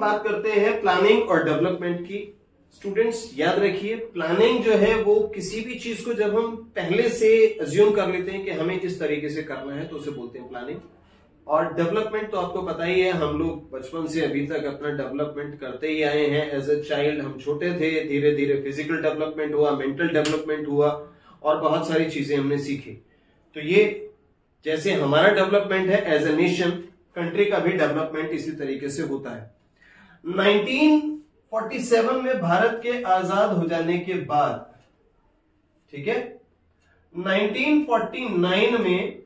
बात करते हैं प्लानिंग और डेवलपमेंट की। स्टूडेंट्स याद रखिए, प्लानिंग जो है वो किसी भी चीज को जब हम पहले से अज्यूम कर लेते हैं कि हमें इस तरीके से करना है तो उसे बोलते हैं प्लानिंग। और डेवलपमेंट तो आपको पता ही है, हम लोग बचपन से अभी तक अपना डेवलपमेंट करते ही आए हैं। एज ए चाइल्ड हम छोटे थे, धीरे धीरे फिजिकल डेवलपमेंट हुआ, मेंटल डेवलपमेंट हुआ और बहुत सारी चीजें हमने सीखी। तो ये जैसे हमारा डेवलपमेंट है एज ए नेशन, कंट्री का भी डेवलपमेंट इसी तरीके से होता है। 1947 में भारत के आजाद हो जाने के बाद, ठीक है, 1949 में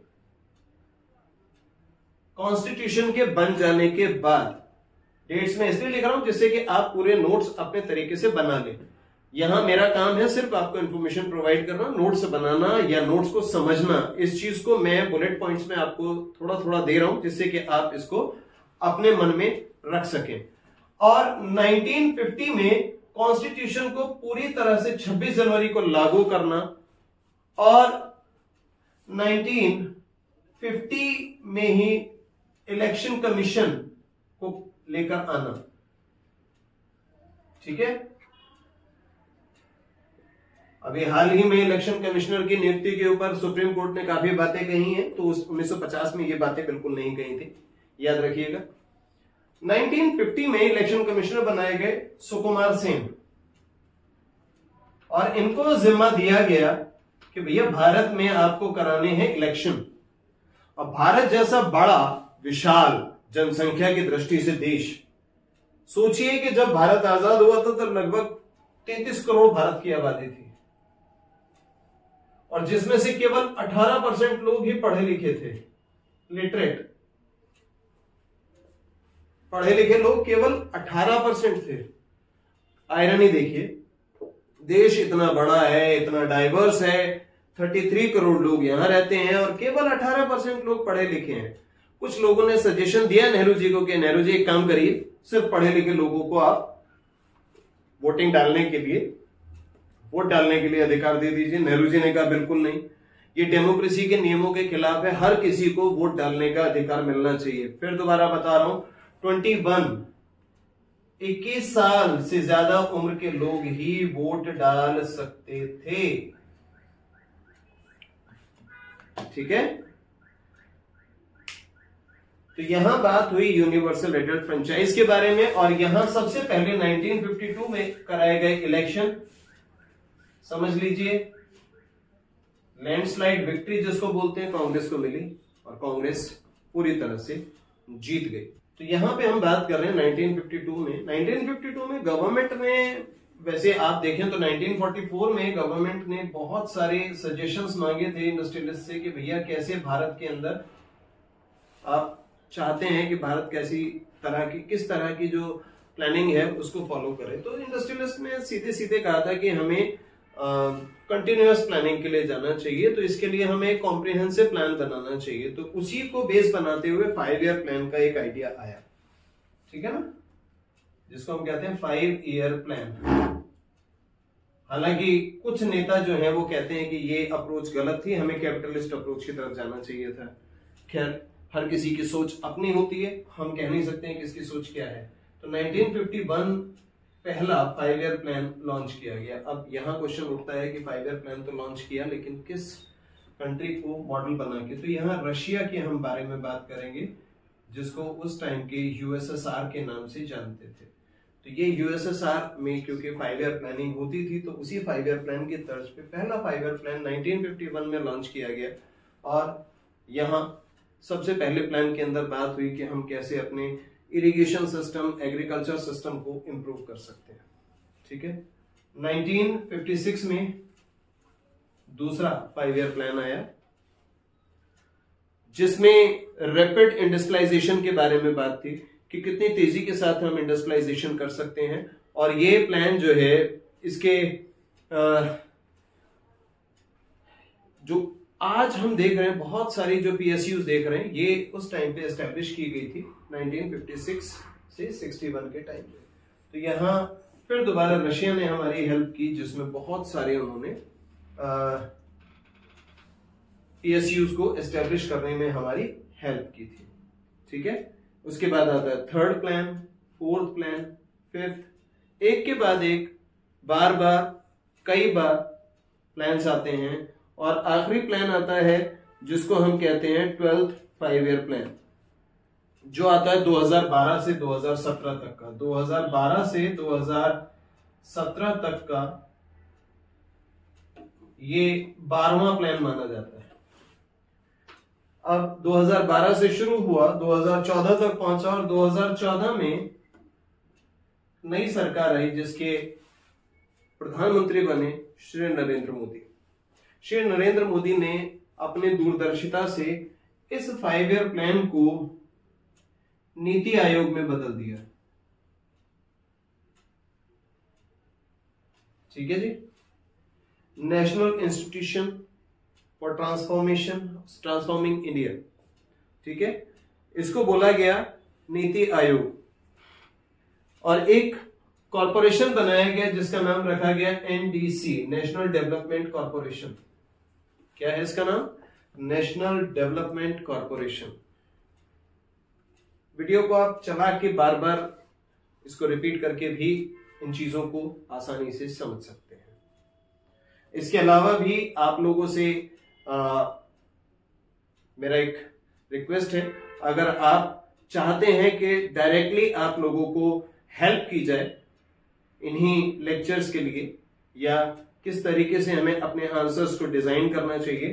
कॉन्स्टिट्यूशन के बन जाने के बाद, डेट्स में इसलिए लिख रहा हूं जिससे कि आप पूरे नोट्स अपने तरीके से बना लें। यहां मेरा काम है सिर्फ आपको इंफॉर्मेशन प्रोवाइड करना, नोट्स बनाना या नोट्स को समझना। इस चीज को मैं बुलेट पॉइंट्स में आपको थोड़ा थोड़ा दे रहा हूं जिससे कि आप इसको अपने मन में रख सकें। और 1950 में कॉन्स्टिट्यूशन को पूरी तरह से 26 जनवरी को लागू करना और 1950 में ही इलेक्शन कमीशन को लेकर आना, ठीक है। अभी हाल ही में इलेक्शन कमिश्नर की नियुक्ति के ऊपर सुप्रीम कोर्ट ने काफी बातें कही हैं, तो 1950 में ये बातें बिल्कुल नहीं कही थी, याद रखिएगा। 1950 में इलेक्शन कमिश्नर बनाए गए सुकुमार सेन, और इनको जिम्मा दिया गया कि भैया भारत में आपको कराने हैं इलेक्शन। और भारत जैसा बड़ा विशाल जनसंख्या की दृष्टि से देश, सोचिए कि जब भारत आजाद हुआ था तब लगभग 33 करोड़ भारत की आबादी थी, और जिसमें से केवल 18% लोग ही पढ़े लिखे थे, लिटरेट। पढ़े लिखे लोग केवल 18% थे। आयरनी देखिए, देश इतना बड़ा है, इतना डाइवर्स है, 33 करोड़ लोग यहां रहते हैं और केवल 18% लोग पढ़े लिखे हैं। कुछ लोगों ने सजेशन दिया नेहरू जी को कि नेहरू जी एक काम करिए, सिर्फ पढ़े लिखे लोगों को आप वोटिंग डालने के लिए, वोट डालने के लिए अधिकार दे दीजिए। नेहरू जी ने कहा बिल्कुल नहीं, ये डेमोक्रेसी के नियमों के खिलाफ है, हर किसी को वोट डालने का अधिकार मिलना चाहिए। फिर दोबारा बता रहा हूं, 21 साल से ज्यादा उम्र के लोग ही वोट डाल सकते थे, ठीक है। तो यहां बात हुई यूनिवर्सल एडल्ट फ्रेंचाइज के बारे में, और यहां सबसे पहले 1952 में कराए गए इलेक्शन, समझ लीजिए, लैंडस्लाइड विक्ट्री जिसको बोलते हैं, कांग्रेस को मिली और कांग्रेस पूरी तरह से जीत गई। तो यहां पे हम बात कर रहे हैं 1952 में। 1952 में गवर्नमेंट ने, वैसे आप देखें तो 1944 में गवर्नमेंट ने बहुत सारे सजेशंस मांगे थे इंडस्ट्रियलिस्ट से कि भैया कैसे भारत के अंदर आप चाहते हैं कि भारत किस तरह की जो प्लानिंग है उसको फॉलो करे। तो इंडस्ट्रियलिस्ट ने सीधे सीधे कहा था कि हमें कंटिन्यूअस प्लानिंग के लिए जाना चाहिए, तो इसके लिए हमें एक कॉम्प्रिहेंसिव प्लान बनाना चाहिए। तो उसी को बेस बनाते हुए 5 ईयर प्लान का एक आइडिया आया, ठीक है ना, जिसको हम कहते हैं 5 ईयर प्लान। हालांकि कुछ नेता जो है वो कहते हैं कि ये अप्रोच गलत थी, हमें कैपिटलिस्ट अप्रोच की तरफ जाना चाहिए था। खैर, हर किसी की सोच अपनी होती है, हम कह नहीं सकते हैं किसकी सोच क्या है। तो 1951 पहला 5 ईयर प्लान लॉन्च किया गया। अब यहां क्वेश्चन उठता है कि 5 ईयर प्लान तो लॉन्च किया, लेकिन किस कंट्री को मॉडल बना के। तो यहां रशिया के हम बारे में बात करेंगे, जिसको उस टाइम के यूएसएसआर के नाम से जानते थे। तो ये यूएसएसआर में क्योंकि 5 ईयर प्लानिंग होती थी, तो उसी 5 ईयर प्लान की तर्ज पे पहला 5 ईयर प्लान 1951 में लॉन्च किया गया। और यहां सबसे पहले प्लान के अंदर बात हुई कि हम कैसे अपने इरिगेशन सिस्टम, एग्रीकल्चर सिस्टम को इंप्रूव कर सकते हैं, ठीक है। 1956 में दूसरा 5 ईयर प्लान आया, जिसमें रैपिड इंडस्ट्रियलाइजेशन के बारे में बात थी कि कितनी तेजी के साथ हम इंडस्ट्रियलाइजेशन कर सकते हैं। और ये प्लान जो है, इसके जो आज हम देख रहे हैं, बहुत सारी जो पीएसयूज देख रहे हैं, ये उस टाइम पे एस्टेब्लिश की गई थी 1956 से 61 के टाइम पे। तो यहां फिर दोबारा रशिया ने हमारी हेल्प की, जिसमें बहुत सारे उन्होंने पीएसयूज को एस्टेब्लिश करने में हमारी हेल्प की थी, ठीक है। उसके बाद आता है third plan fourth plan, fifth, एक के बाद एक बार बार कई बार प्लान्स आते हैं और आखिरी प्लान आता है जिसको हम कहते हैं 12th 5 ईयर प्लान, जो आता है 2012 से 2017 तक का। 2012 से 2017 तक का ये 12वां प्लान माना जाता है। अब 2012 से शुरू हुआ, 2014 तक पहुंचा और 2014 में नई सरकार आई जिसके प्रधानमंत्री बने श्री नरेंद्र मोदी। श्री नरेंद्र मोदी ने अपने दूरदर्शिता से इस 5 ईयर प्लान को नीति आयोग में बदल दिया। ठीक है जी, national institution for transforming India, ठीक है, इसको बोला गया नीति आयोग। और एक कॉरपोरेशन बनाया गया जिसका नाम रखा गया एनडीसी, नेशनल डेवलपमेंट कॉरपोरेशन। क्या है इसका नाम? National development corporation. वीडियो को आप चला के बार बार इसको रिपीट करके भी इन चीजों को आसानी से समझ सकते हैं। इसके अलावा भी आप लोगों से मेरा एक रिक्वेस्ट है, अगर आप चाहते हैं कि डायरेक्टली आप लोगों को हेल्प की जाए इन्हीं लेक्चर्स के लिए, या किस तरीके से हमें अपने आंसर्स को डिजाइन करना चाहिए,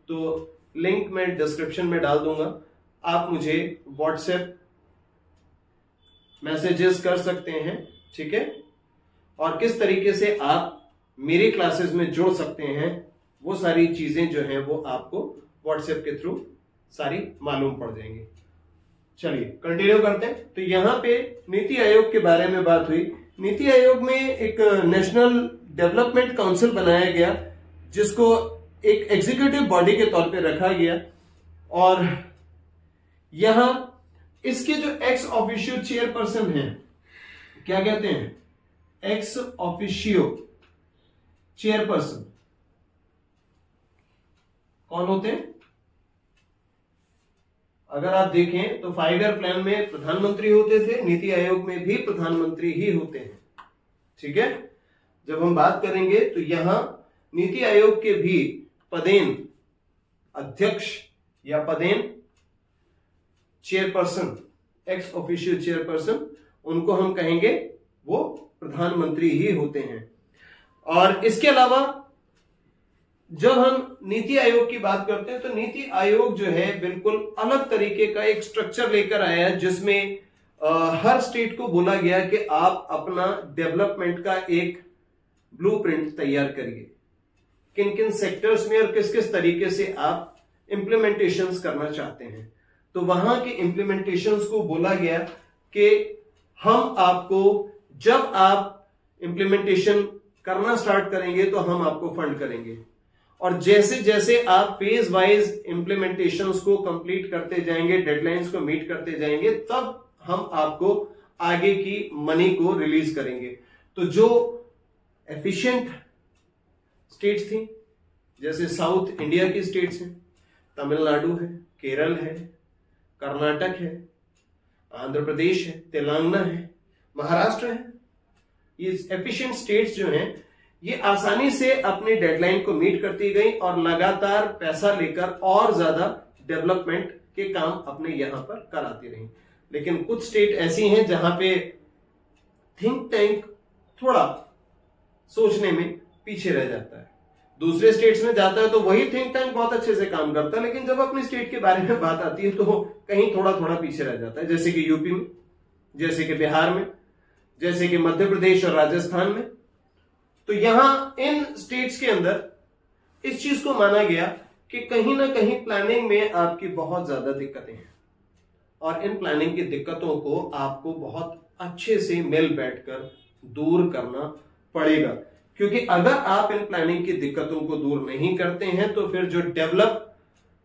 तो लिंक मैं डिस्क्रिप्शन में डाल दूंगा। आप मुझे व्हाट्सएप मैसेजेस कर सकते हैं, ठीक है, और किस तरीके से आप मेरी क्लासेस में जुड़ सकते हैं वो सारी चीजें जो हैं वो आपको व्हाट्सएप के थ्रू सारी मालूम पड़ जाएंगी। चलिए कंटिन्यू करते हैं। तो यहां पे नीति आयोग के बारे में बात हुई। नीति आयोग में एक नेशनल डेवलपमेंट काउंसिल बनाया गया जिसको एक एग्जीक्यूटिव बॉडी के तौर पे रखा गया, और यहां इसके जो एक्स ऑफिशियो चेयरपर्सन हैं, क्या कहते हैं? एक्स ऑफिशियो चेयरपर्सन कौन होते हैं? अगर आप देखें तो 5 ईयर प्लान में प्रधानमंत्री होते थे, नीति आयोग में भी प्रधानमंत्री ही होते हैं। ठीक है, जब हम बात करेंगे तो यहां नीति आयोग के भी पदेन अध्यक्ष या पदेन चेयरपर्सन, एक्स ऑफिशियल चेयरपर्सन, उनको हम कहेंगे वो प्रधानमंत्री ही होते हैं। और इसके अलावा जब हम नीति आयोग की बात करते हैं तो नीति आयोग जो है बिल्कुल अलग तरीके का एक स्ट्रक्चर लेकर आया है, जिसमें हर स्टेट को बोला गया कि आप अपना डेवलपमेंट का एक ब्लूप्रिंट तैयार करिए, किन किन सेक्टर्स में और किस किस तरीके से आप इंप्लीमेंटेशंस करना चाहते हैं। तो वहां के इंप्लीमेंटेशंस को बोला गया कि हम आपको, जब आप इंप्लीमेंटेशन करना स्टार्ट करेंगे तो हम आपको फंड करेंगे, और जैसे जैसे आप फेज वाइज इंप्लीमेंटेशंस को कंप्लीट करते जाएंगे, डेडलाइंस को मीट करते जाएंगे, तब हम आपको आगे की मनी को रिलीज करेंगे। तो जो एफिशिएंट स्टेट्स थी, जैसे साउथ इंडिया की स्टेट्स हैं, तमिलनाडु है, केरल है, कर्नाटक है, आंध्र प्रदेश है, तेलंगाना है, महाराष्ट्र है, ये एफिशिएंट स्टेट्स जो हैं ये आसानी से अपनी डेडलाइन को मीट करती गई और लगातार पैसा लेकर और ज्यादा डेवलपमेंट के काम अपने यहां पर कराती रही। लेकिन कुछ स्टेट ऐसी हैं जहां पे थिंक टैंक थोड़ा सोचने में पीछे रह जाता है। दूसरे स्टेट्स में जाता है तो वही थिंक टैंक बहुत अच्छे से काम करता है, लेकिन जब अपनी स्टेट के बारे में बात आती है तो कहीं थोड़ा थोड़ा पीछे रह जाता है, जैसे कि यूपी में, जैसे कि बिहार में, जैसे कि मध्य प्रदेश और राजस्थान में। तो यहां इन स्टेट्स के अंदर इस चीज को माना गया कि कहीं ना कहीं प्लानिंग में आपकी बहुत ज्यादा दिक्कतें हैं, और इन प्लानिंग की दिक्कतों को आपको बहुत अच्छे से मिल बैठकर दूर करना पड़ेगा। क्योंकि अगर आप इन प्लानिंग की दिक्कतों को दूर नहीं करते हैं तो फिर जो डेवलप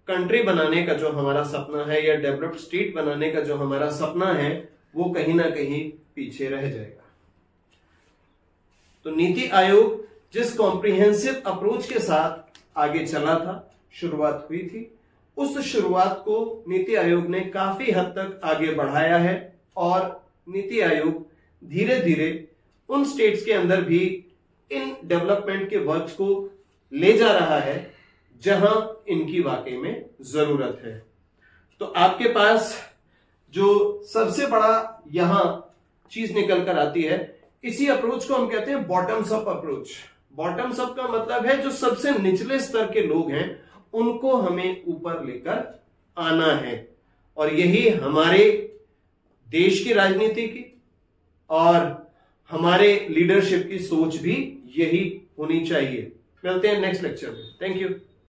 कंट्री बनाने का जो हमारा सपना है, या डेवलप्ड स्टेट बनाने का जो हमारा सपना है, वो कहीं ना कहीं पीछे रह जाएगा। तो नीति आयोग जिस कॉम्प्रिहेंसिव अप्रोच के साथ आगे चला था, शुरुआत हुई थी, उस शुरुआत को नीति आयोग ने काफी हद तक आगे बढ़ाया है और नीति आयोग धीरे धीरे उन स्टेट्स के अंदर भी इन डेवलपमेंट के वर्क्स को ले जा रहा है जहां इनकी वाकई में जरूरत है। तो आपके पास जो सबसे बड़ा यहां चीज निकल कर आती है, इसी अप्रोच को हम कहते हैं bottoms up approach. Bottoms up का मतलब है जो सबसे निचले स्तर के लोग हैं उनको हमें ऊपर लेकर आना है, और यही हमारे देश की राजनीति की और हमारे लीडरशिप की सोच भी यही होनी चाहिए। मिलते हैं नेक्स्ट लेक्चर में। Thank you.